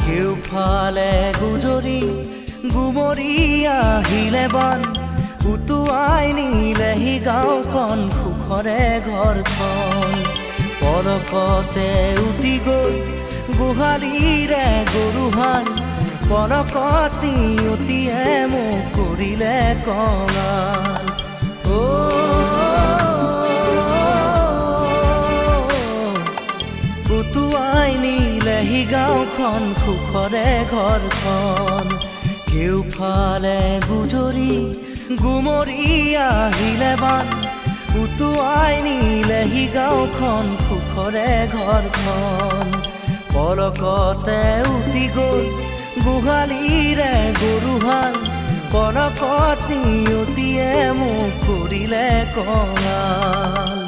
কেউফালে গুজৰি গুমৰি আহিলে বান উটুৱাই নিলেহি গাঁওখন সুখৰে ঘৰখন পলকতে উটি গ'ল গোহালিৰে গৰুহাল পলকত নিয়তিয়ে মোক কৰিলে কঙাল উটুৱাই নিলেহি গাঁওখন সুখৰে ঘৰখন কেউফালে গুজৰি গুমৰি আহিলে বান উটুৱাই নিলেহি গাঁওখন সুখৰে ঘৰখন পলকতে উটি গ'ল গোহালিৰে গৰুহাল পলকত নিয়তিয়ে মোক কৰিলে কঙাল